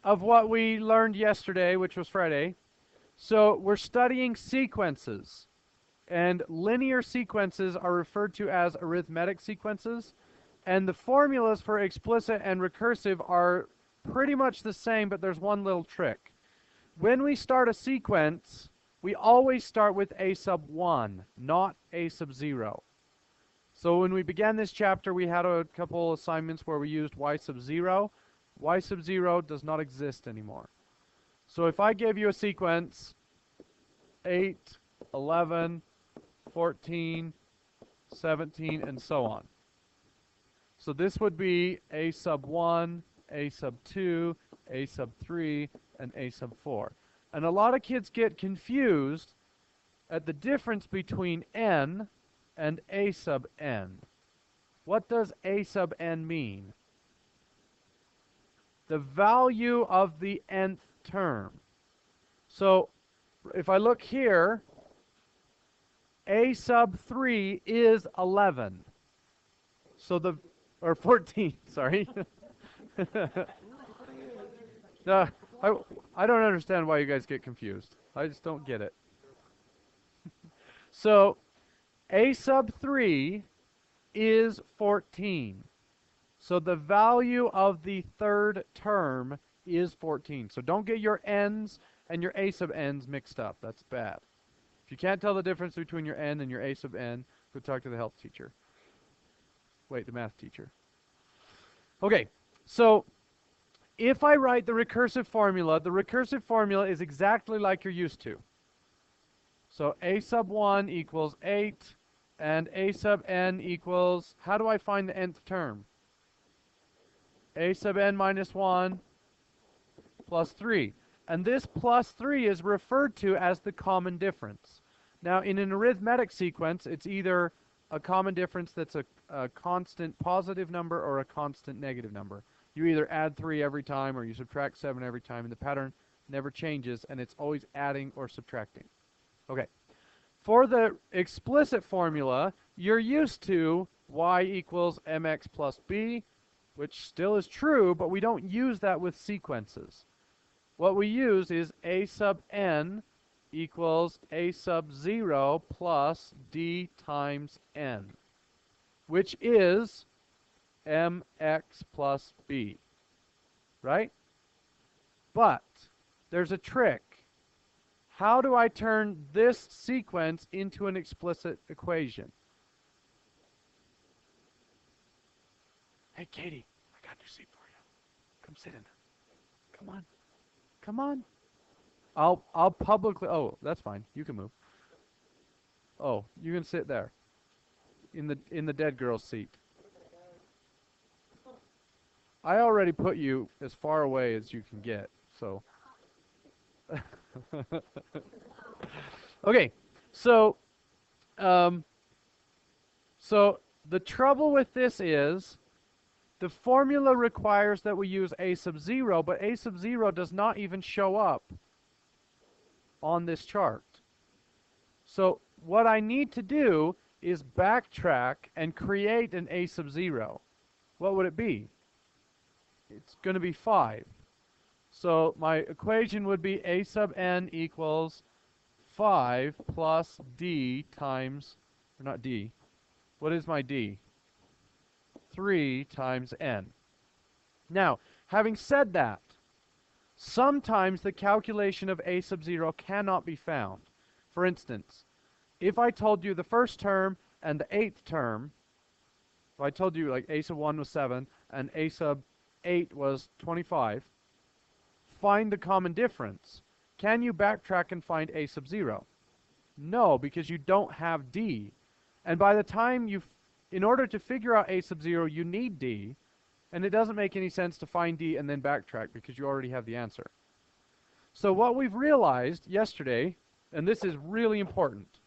of what we learned yesterday, which was Friday. So we're studying sequences. And linear sequences are referred to as arithmetic sequences. And the formulas for explicit and recursive are pretty much the same, but there's one little trick. When we start a sequence, we always start with a sub 1, not a sub 0. So when we began this chapter, we had a couple assignments where we used y sub 0. Y sub 0 does not exist anymore. So if I gave you a sequence, 8, 11, 14, 17, and so on. So this would be a sub 1, a sub 2, a sub 3, and a sub 4. And a lot of kids get confused at the difference between n and a sub n. What does a sub n mean? The value of the nth term. So if I look here, a sub 3 is 11. So or 14, sorry. No, I don't understand why you guys get confused. I just don't get it. So a sub 3 is 14. So the value of the third term is 14. So don't get your n's and your a sub n's mixed up. That's bad. If you can't tell the difference between your n and your a sub n, go talk to the health teacher. Wait, the math teacher. Okay, so if I write the recursive formula is exactly like you're used to. So a sub 1 equals 8, and a sub n equals, how do I find the nth term? A sub n minus 1 plus 3. And this plus 3 is referred to as the common difference. Now, in an arithmetic sequence, it's either a common difference that's a constant positive number or a constant negative number. You either add 3 every time or you subtract 7 every time, and the pattern never changes, and it's always adding or subtracting. Okay. For the explicit formula, you're used to y equals mx plus b, which still is true, but we don't use that with sequences. What we use is a sub n equals a sub 0 plus d times n, which is mx plus b, right? But there's a trick. How do I turn this sequence into an explicit equation? Hey, Katie, I got your seat for you. Come sit in. Come on. Come on. I'll publicly, oh, that's fine. You can move. Oh, you can sit there. In the dead girl's seat. I already put you as far away as you can get, so. Okay, so the trouble with this is the formula requires that we use a sub 0, but a sub 0 does not even show up on this chart. So what I need to do is backtrack and create an a sub 0. What would it be? It's going to be 5. So my equation would be a sub n equals 5 plus d times, or not d, what is my d? 3 times n. Now, having said that, sometimes the calculation of a sub 0 cannot be found. For instance, if I told you the first term and the 8th term, if I told you like a sub 1 was 7 and a sub 8 was 25, find the common difference. Can you backtrack and find a sub 0? No, because you don't have d. And by the time in order to figure out a sub 0, you need d, and it doesn't make any sense to find d and then backtrack because you already have the answer. So what we've realized yesterday, and this is really important,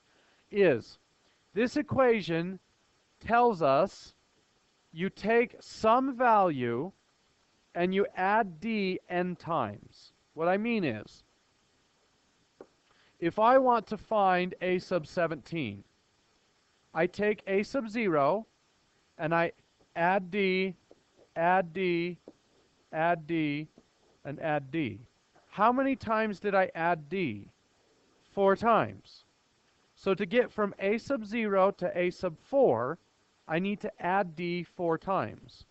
is this equation tells us you take some value and you add d n times. What I mean is, if I want to find a sub 17, I take a sub 0 and I add d, add d, add d, and add d. How many times did I add d? 4 times. So to get from a sub 0 to a sub 4, I need to add d 4 times.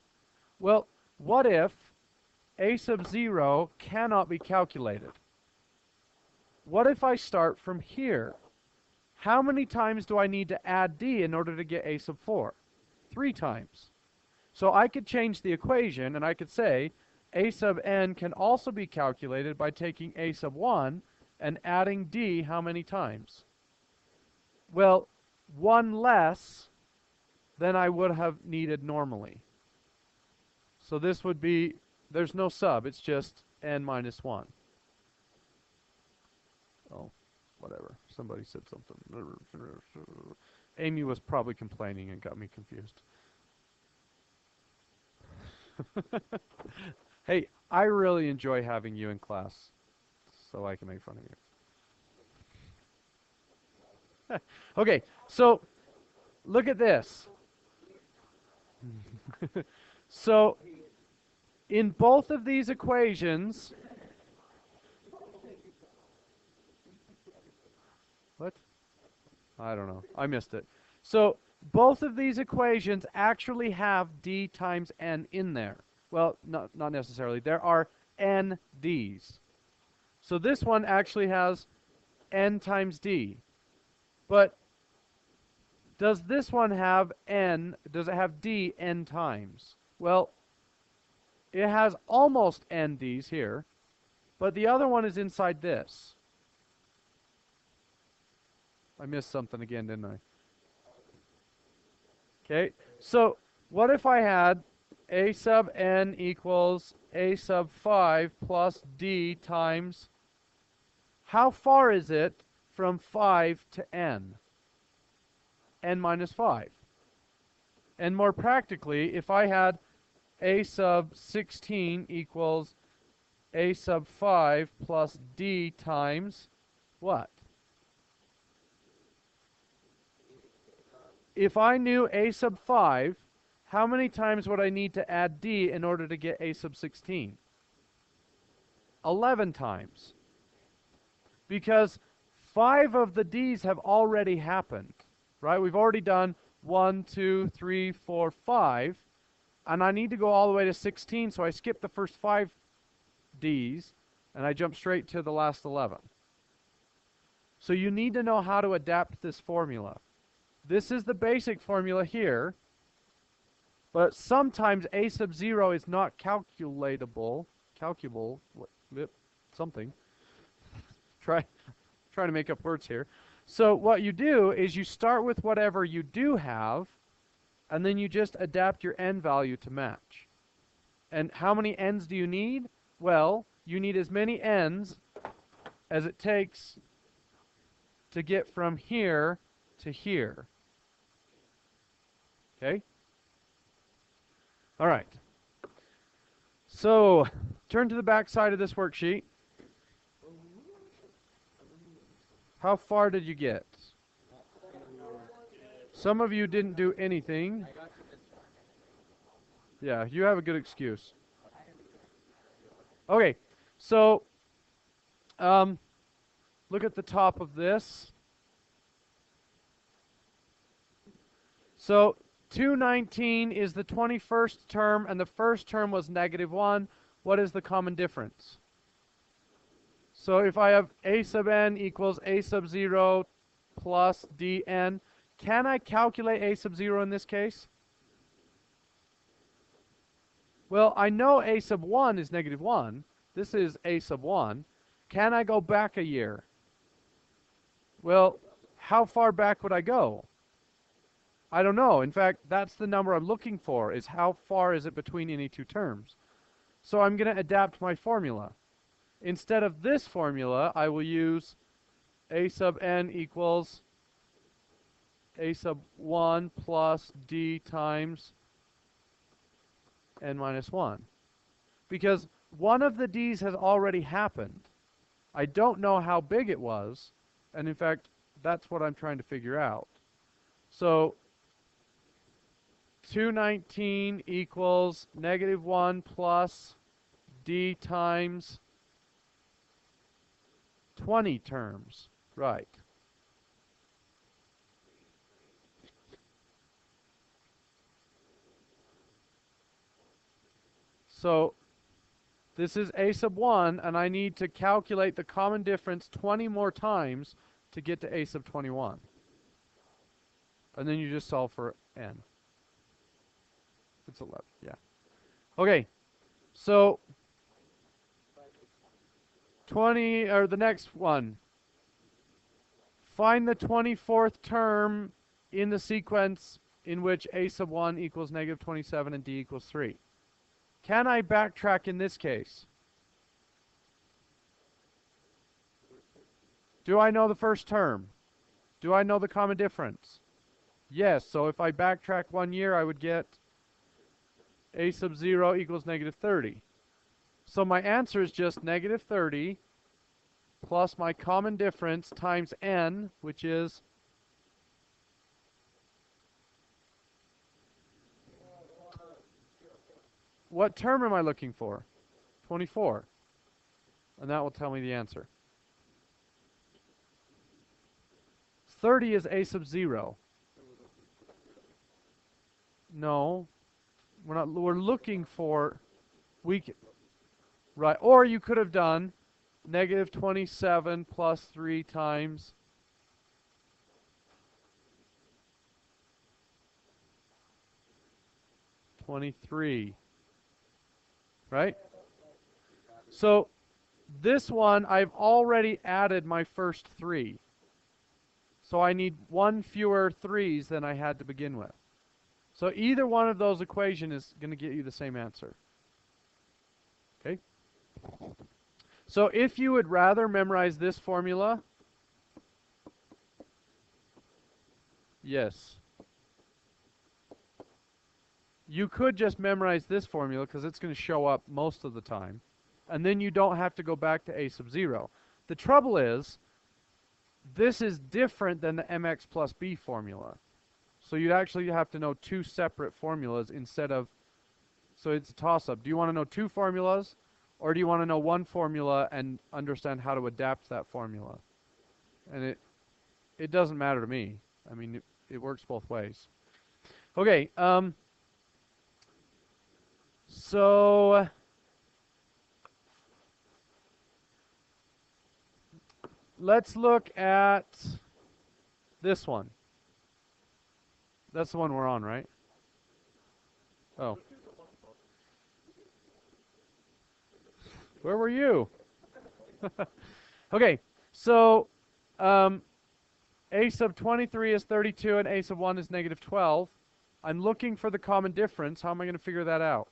Well, what if a sub 0 cannot be calculated? What if I start from here? How many times do I need to add d in order to get a sub 4? 3 times. So I could change the equation, and I could say a sub n can also be calculated by taking a sub 1 and adding d how many times? Well, 1 less than I would have needed normally. So this would be, there's no sub, it's just n minus 1. Oh, whatever. Somebody said something. Amy was probably complaining and got me confused. Hey, I really enjoy having you in class, so I can make fun of you. Okay, so look at this. So in both of these equations, what? I don't know. I missed it. So both of these equations actually have d times n in there. Well, not necessarily. There are n d's. So this one actually has n times d. But does this one have n, does it have d n times? Well, it has almost n d's here, but the other one is inside this. I missed something again, didn't I? Okay, so what if I had a sub n equals a sub 5 plus d times, how far is it from 5 to n? N minus 5. And more practically, if I had a sub 16 equals a sub 5 plus d times what? If I knew a sub 5, how many times would I need to add d in order to get a sub 16? 11 times. Because 5 of the d's have already happened, right? We've already done 1, 2, 3, 4, 5, and I need to go all the way to 16, so I skip the first 5 d's, and I jump straight to the last 11. So you need to know how to adapt this formula. This is the basic formula here, but sometimes a sub 0 is not calculable, something. Trying to make up words here. So what you do is you start with whatever you do have, and then you just adapt your n value to match. And how many n's do you need? Well, you need as many n's as it takes to get from here to here. Okay? All right. So, turn to the back side of this worksheet. How far did you get? Some of you didn't do anything. Yeah, you have a good excuse. Okay, so look at the top of this. So 219 is the 21st term, and the first term was -1. What is the common difference? So if I have a sub n equals a sub 0 plus dn, can I calculate a sub 0 in this case? Well, I know a sub 1 is -1. This is a sub 1. Can I go back a year? Well, how far back would I go? I don't know. In fact, that's the number I'm looking for, is how far is it between any two terms. So I'm going to adapt my formula. Instead of this formula, I will use a sub n equals a sub 1 plus d times n minus 1. Because one of the d's has already happened. I don't know how big it was, and in fact, that's what I'm trying to figure out. So 219 equals -1 plus d times 20 terms. Right. So this is a sub 1, and I need to calculate the common difference 20 more times to get to a sub 21. And then you just solve for n. It's 11, yeah. Okay, so 20, or the next one. Find the 24th term in the sequence in which a sub 1 equals negative 27 and d equals 3. Can I backtrack in this case? Do I know the first term? Do I know the common difference? Yes, so if I backtrack 1 year, I would get a sub 0 equals negative 30. So my answer is just negative 30 plus my common difference times n, which is what term am I looking for? 24. And that will tell me the answer. 30 is a sub 0. No, we're looking for, right, or you could have done negative 27 plus 3 times (23), right? So this one, I've already added my first 3. So I need 1 fewer 3s than I had to begin with. So either one of those equations is going to get you the same answer. Okay? So if you would rather memorize this formula, yes. You could just memorize this formula because it's going to show up most of the time. And then you don't have to go back to a sub 0. The trouble is, this is different than the mx plus b formula. So you'd actually have to know 2 separate formulas instead of, so it's a toss-up. Do you want to know 2 formulas, or do you want to know 1 formula and understand how to adapt that formula? And it doesn't matter to me. I mean, it works both ways. Okay, so let's look at this one. That's the one we're on, right? Oh. Where were you? Okay, so a sub 23 is 32 and a sub 1 is negative 12. I'm looking for the common difference. How am I going to figure that out?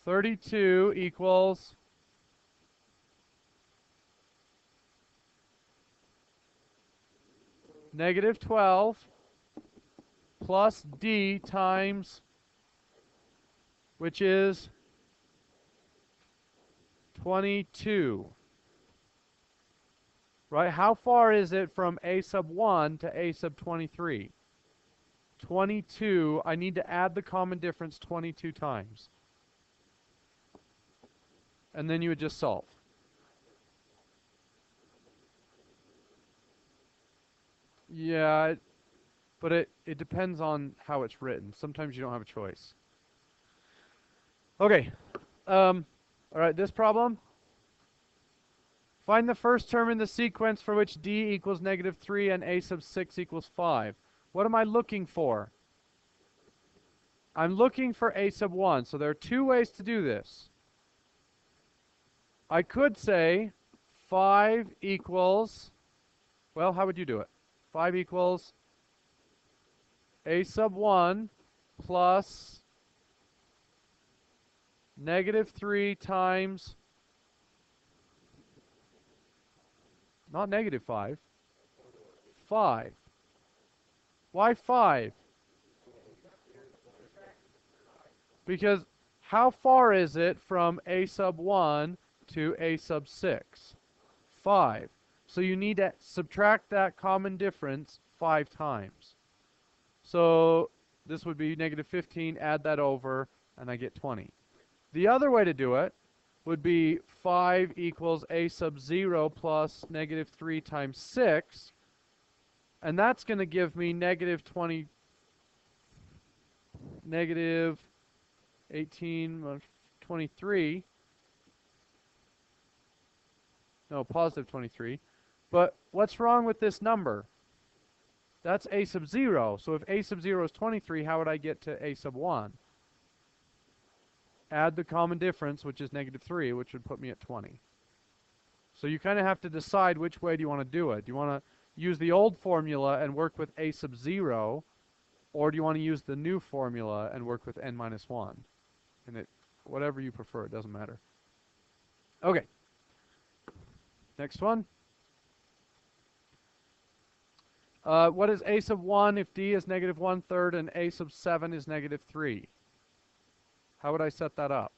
32 equals negative 12 plus d times, which is 22. Right? How far is it from a sub 1 to a sub 23? 22. I need to add the common difference 22 times. And then you would just solve. Yeah, but it depends on how it's written. Sometimes you don't have a choice. Okay. All right, this problem. Find the first term in the sequence for which d equals negative 3 and a sub 6 equals 5. What am I looking for? I'm looking for a sub 1. So there are 2 ways to do this. I could say 5 equals, well, how would you do it? 5 equals a sub 1 plus negative 3 times, not negative 5, 5. Why 5? Because how far is it from a sub 1 to a sub 6? 5. So you need to subtract that common difference 5 times. So this would be negative 15, add that over, and I get 20. The other way to do it would be 5 equals a sub 0 plus negative 3 times 6, and that's going to give me negative 20, negative 18, 23, no, positive 23. But what's wrong with this number? That's a sub 0. So if a sub 0 is 23, how would I get to a sub 1? Add the common difference, which is negative 3, which would put me at 20. So you kind of have to decide which way do you want to do it. Do you want to use the old formula and work with a sub 0, or do you want to use the new formula and work with n minus 1? And whatever you prefer, it doesn't matter. Okay. Next one. What is a sub 1 if d is negative 1/3 and a sub 7 is negative 3? How would I set that up?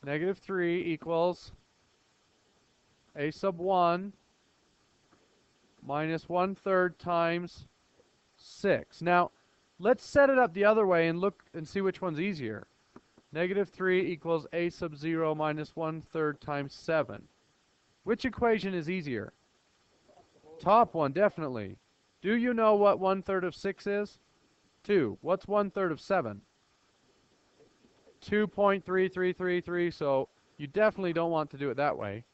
Negative 3 equals a sub 1 minus 1/3 times 6. Now, let's set it up the other way and look and see which one's easier. Negative 3 equals a sub 0 minus 1/3 times 7. Which equation is easier? Top one, definitely. Do you know what 1/3 of 6 is? 2. What's 1/3 of 7? 2.3333, so you definitely don't want to do it that way.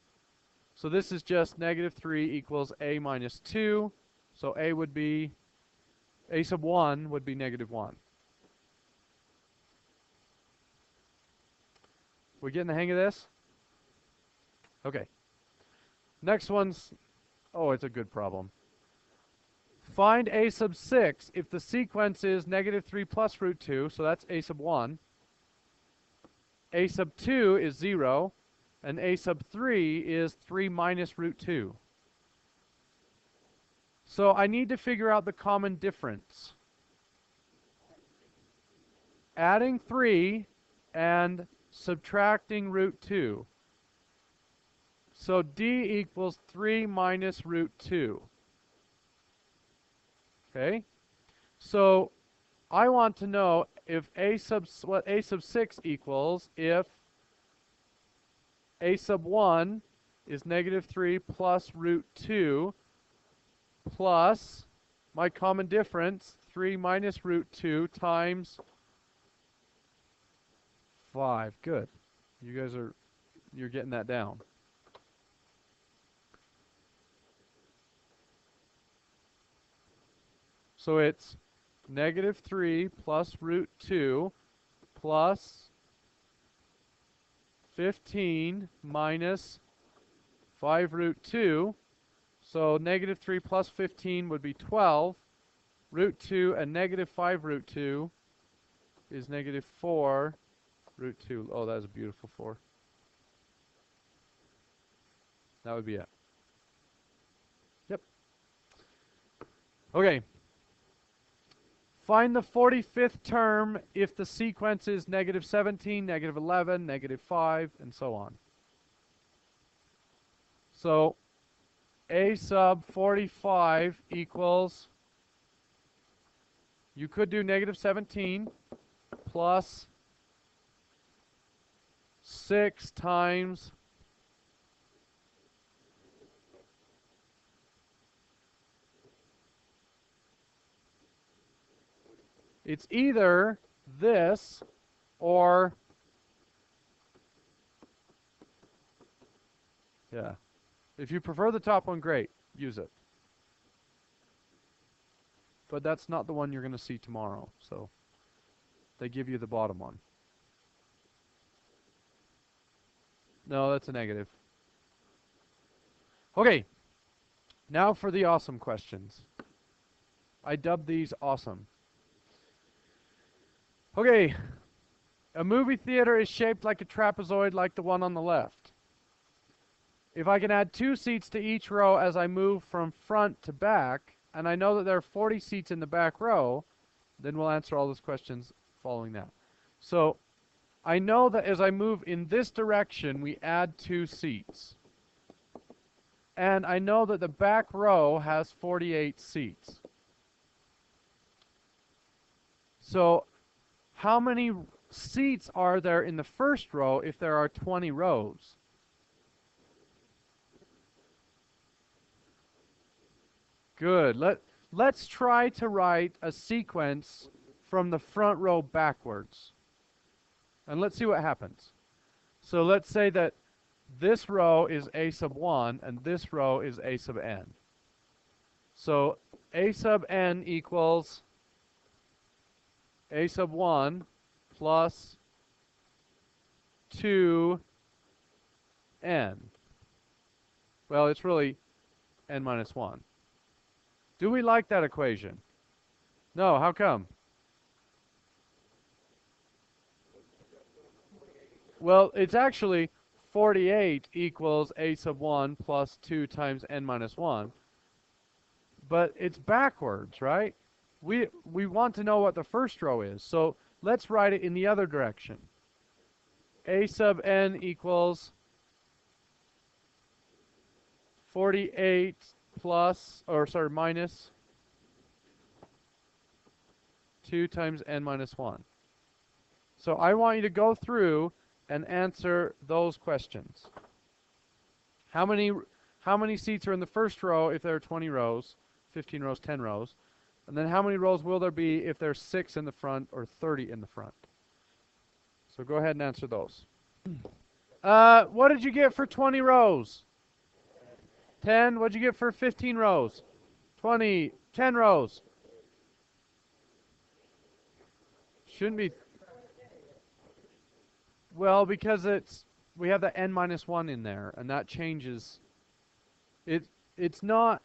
So this is just negative 3 equals a minus 2. So a would be, a sub 1 would be negative 1. We getting the hang of this? Okay. Next one's, oh, it's a good problem. Find a sub 6 if the sequence is negative 3 plus root 2, so that's a sub 1. A sub 2 is 0, and a sub 3 is 3 minus root 2. So I need to figure out the common difference. Adding 3 and subtracting root 2. So d equals 3 minus root 2. Okay? So I want to know if what a sub 6 equals if a sub 1 is negative 3 plus root 2 plus my common difference, 3 minus root 2 times 5. Good. You guys you're getting that down. So it's negative 3 plus root 2 plus 15 minus 5 root 2. So negative 3 plus 15 would be 12. Root 2 and negative 5 root 2 is negative 4 root 2. Oh, that is a beautiful 4. That would be it. Yep. Okay. Find the 45th term if the sequence is negative 17, negative 11, negative 5, and so on. So a sub 45 equals, you could do negative 17 plus 6 times it's either this or, yeah. If you prefer the top one, great. Use it. But that's not the one you're going to see tomorrow. So they give you the bottom one. No, that's a negative. Okay. Now for the awesome questions. I dubbed these awesome. Okay, a movie theater is shaped like a trapezoid like the one on the left. If I can add 2 seats to each row as I move from front to back, and I know that there are 40 seats in the back row, then we'll answer all those questions following that. So I know that as I move in this direction, we add 2 seats. And I know that the back row has 48 seats. So how many seats are there in the first row if there are 20 rows? Good. Let's try to write a sequence from the front row backwards. And let's see what happens. So let's say that this row is a sub 1 and this row is a sub n. So a sub n equals a sub 1 plus 2n. Well, it's really n minus 1. Do we like that equation? No, how come? Well, it's actually 48 equals a sub 1 plus 2 times n minus 1. But it's backwards, right? We want to know what the first row is. So let's write it in the other direction. A sub n equals 48 minus 2 times n minus 1. So I want you to go through and answer those questions. How many seats are in the first row if there are 20 rows, 15 rows, 10 rows? And then how many rows will there be if there's 6 in the front or 30 in the front? So go ahead and answer those. What did you get for 20 rows? 10. What did you get for 15 rows? 20. 10 rows. Shouldn't be. Well, because we have the n minus 1 in there, and that changes. It's not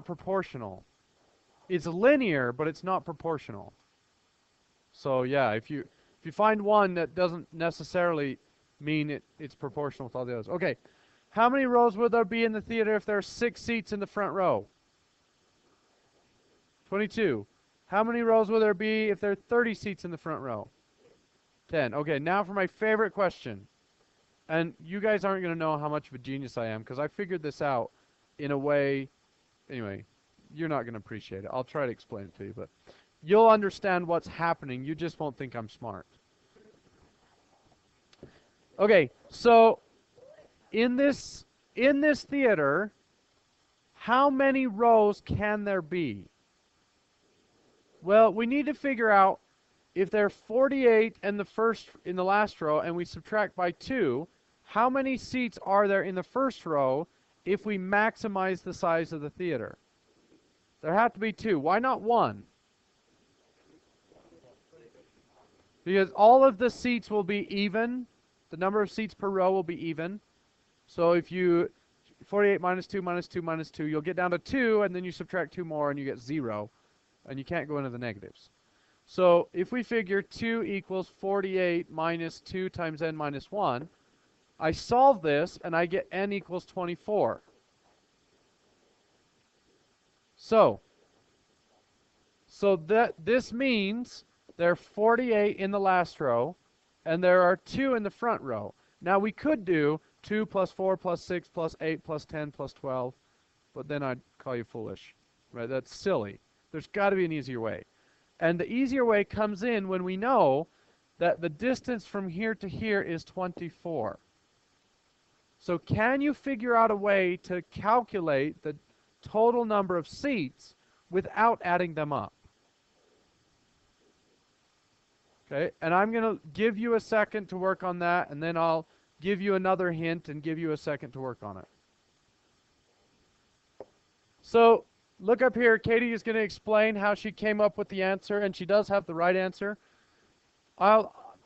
proportional. It's linear, but it's not proportional. So yeah, if you find one that doesn't necessarily mean it's proportional with all the others. Okay, how many rows would there be in the theater if there are 6 seats in the front row? 22. How many rows will there be if there are 30 seats in the front row? 10. Okay, now for my favorite question. And you guys aren't going to know how much of a genius I am because I figured this out in a way. Anyway, you're not going to appreciate it. I'll try to explain it to you, but you'll understand what's happening. You just won't think I'm smart. Okay, so in this theater, how many rows can there be? Well, we need to figure out if there are 48 in the last row and we subtract by 2, how many seats are there in the first row if we maximize the size of the theater? There have to be 2. Why not 1? Because all of the seats will be even. The number of seats per row will be even. So if you 48 minus 2 minus 2 minus 2, you'll get down to 2, and then you subtract 2 more and you get 0. And you can't go into the negatives. So if we figure 2 equals 48 minus 2 times n minus 1, I solve this and I get n equals 24. So this means there are 48 in the last row and there are 2 in the front row. Now we could do 2 plus 4 plus 6 plus 8 plus 10 plus 12, but then I'd call you foolish. Right? That's silly. There's got to be an easier way. And the easier way comes in when we know that the distance from here to here is 24. So can you figure out a way to calculate the total number of seats without adding them up? Okay, and I'm going to give you a second to work on that, and then I'll give you another hint and give you a second to work on it. So look up here. Katie is going to explain how she came up with the answer, and she does have the right answer.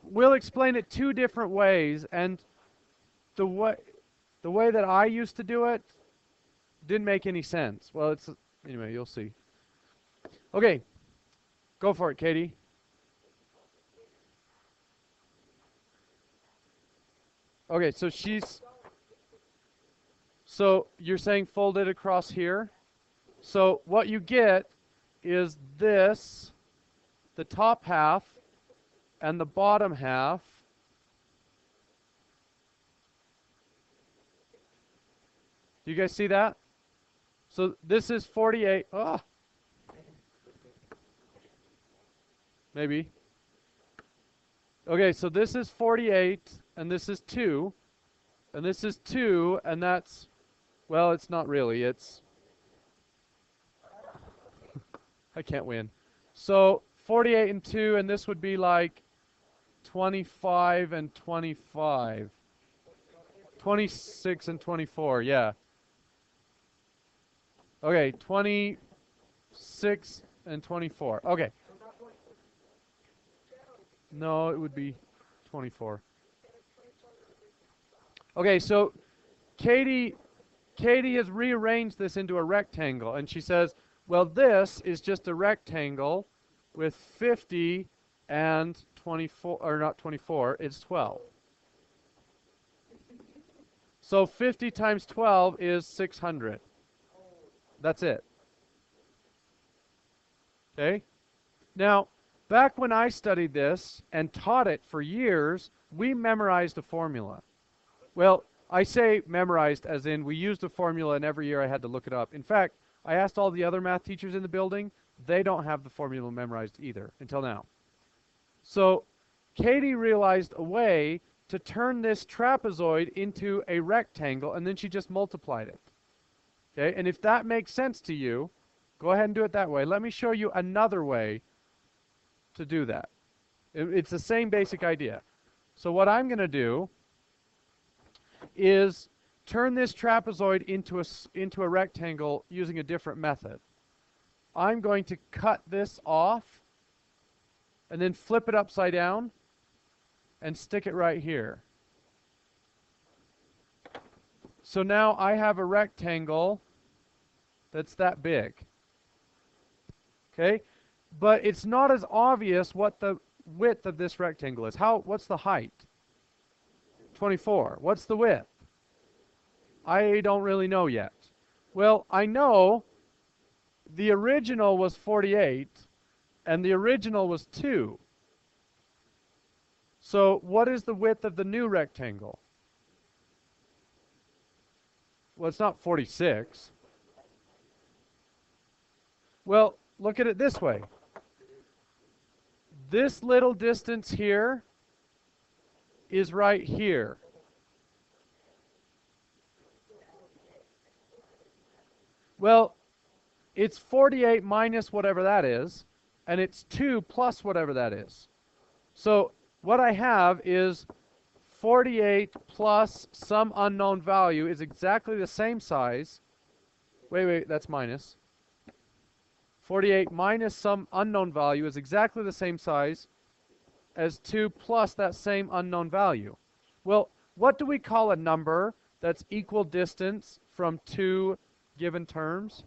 We'll explain it 2 different ways, and the way that I used to do it didn't make any sense. Well, anyway, you'll see. Okay, go for it, Katie. Okay, so you're saying fold it across here? So what you get is this, the top half, and the bottom half. Do you guys see that? So this is 48. Oh. Maybe. Okay, so this is 48, and this is 2, and this is 2, and that's, well, it's not really. It's, I can't win. So 48 and 2, and this would be like 25 and 25. 26 and 24, yeah. Okay, 26 and 24. Okay. No, it would be 24. Okay, so Katie has rearranged this into a rectangle, and she says, well, this is just a rectangle with 50 and 24, or not 24, it's 12. So 50 times 12 is 600. That's it. Okay? Now, back when I studied this and taught it for years, we memorized a formula. Well, I say memorized as in we used a formula, and every year I had to look it up. In fact, I asked all the other math teachers in the building. They don't have the formula memorized either until now. So Katie realized a way to turn this trapezoid into a rectangle, and then she just multiplied it. Okay, and if that makes sense to you, go ahead and do it that way. Let me show you another way to do that. It's the same basic idea. So what I'm going to do is turn this trapezoid into a rectangle using a different method. I'm going to cut this off and then flip it upside down and stick it right here. So now I have a rectangle that's that big. Okay? But it's not as obvious what the width of this rectangle is. What's the height? 24. What's the width? I don't really know yet. Well, I know the original was 48 and the original was 2. So what is the width of the new rectangle? Well, it's not 46. Well, look at it this way. This little distance here is right here. Well, it's 48 minus whatever that is, and it's 2 plus whatever that is. So what I have is 48 plus some unknown value is exactly the same size. Wait, that's minus. 48 minus some unknown value is exactly the same size as 2 plus that same unknown value. Well, what do we call a number that's equal distance from two given terms?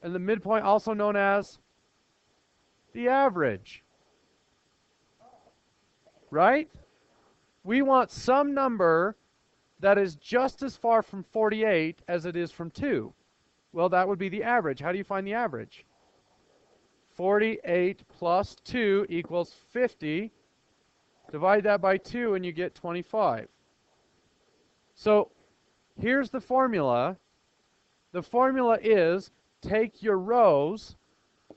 And the midpoint, also known as the average. Right? We want some number that is just as far from 48 as it is from 2. Well, that would be the average. How do you find the average? 48 plus 2 equals 50. Divide that by 2 and you get 25. So here's the formula. The formula is take your rows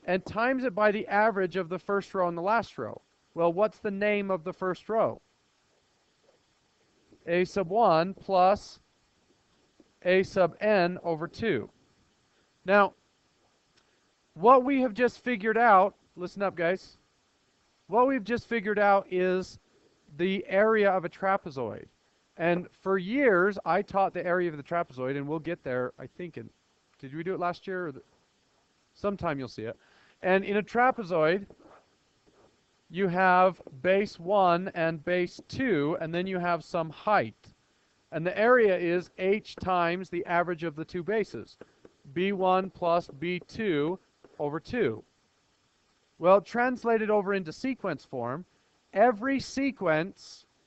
and times it by the average of the first row and the last row. Well, what's the name of the first row? A sub 1 plus A sub n over 2. Now, what we have just figured out, listen up guys, what we've just figured out is the area of a trapezoid. And for years, I taught the area of the trapezoid, and we'll get there, I think, did we do it last year? Or sometime you'll see it. And in a trapezoid, you have base 1 and base 2, and then you have some height. And the area is h times the average of the two bases, b1 plus b2 over 2. Well, translated over into sequence form, every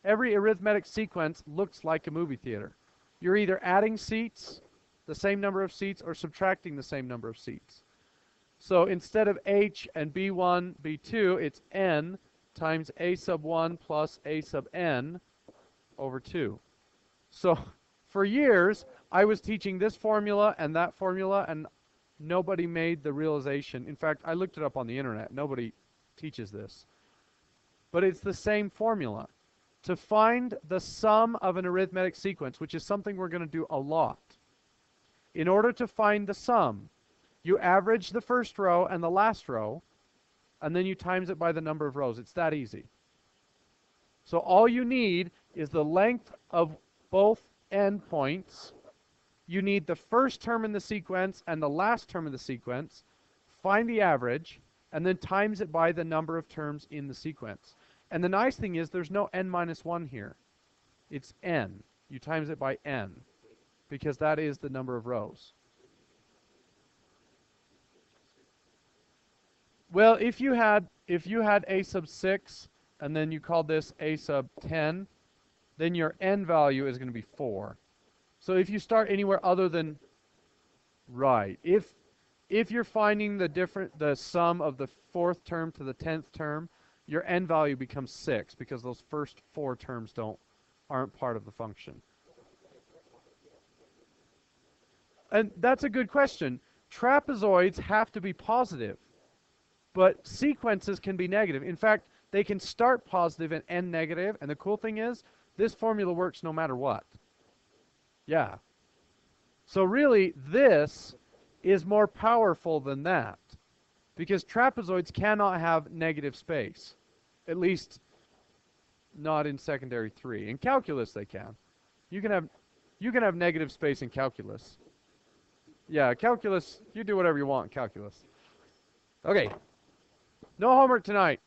arithmetic sequence looks like a movie theater. You're either adding seats, the same number of seats, or subtracting the same number of seats. So instead of h and b1, b2, it's n times a sub 1 plus a sub n over 2. So for years, I was teaching this formula, and nobody made the realization. In fact, I looked it up on the internet. Nobody teaches this. but it's the same formula. To find the sum of an arithmetic sequence, which is something we're going to do a lot, in order to find the sum, you average the first row and the last row, and then you times it by the number of rows. It's that easy. So all you need is the length of both endpoints. You need the first term in the sequence and the last term in the sequence. Find the average, and then times it by the number of terms in the sequence. And the nice thing is there's no n minus 1 here. It's n. You times it by n, because that is the number of rows. Well, if you had a sub 6, and then you called this a sub 10, then your n value is going to be 4. So if you start anywhere other than, right, if you're finding the sum of the 4th term to the 10th term, your n value becomes 6, because those first 4 terms aren't part of the function. And that's a good question. Trapezoids have to be positive, but sequences can be negative. In fact, they can start positive and end negative, and the cool thing is, this formula works no matter what. Yeah. So really, this is more powerful than that, because trapezoids cannot have negative space, at least not in secondary 3. In calculus, they can. You can have negative space in calculus. Yeah, calculus, you do whatever you want in calculus. Okay. No homework tonight.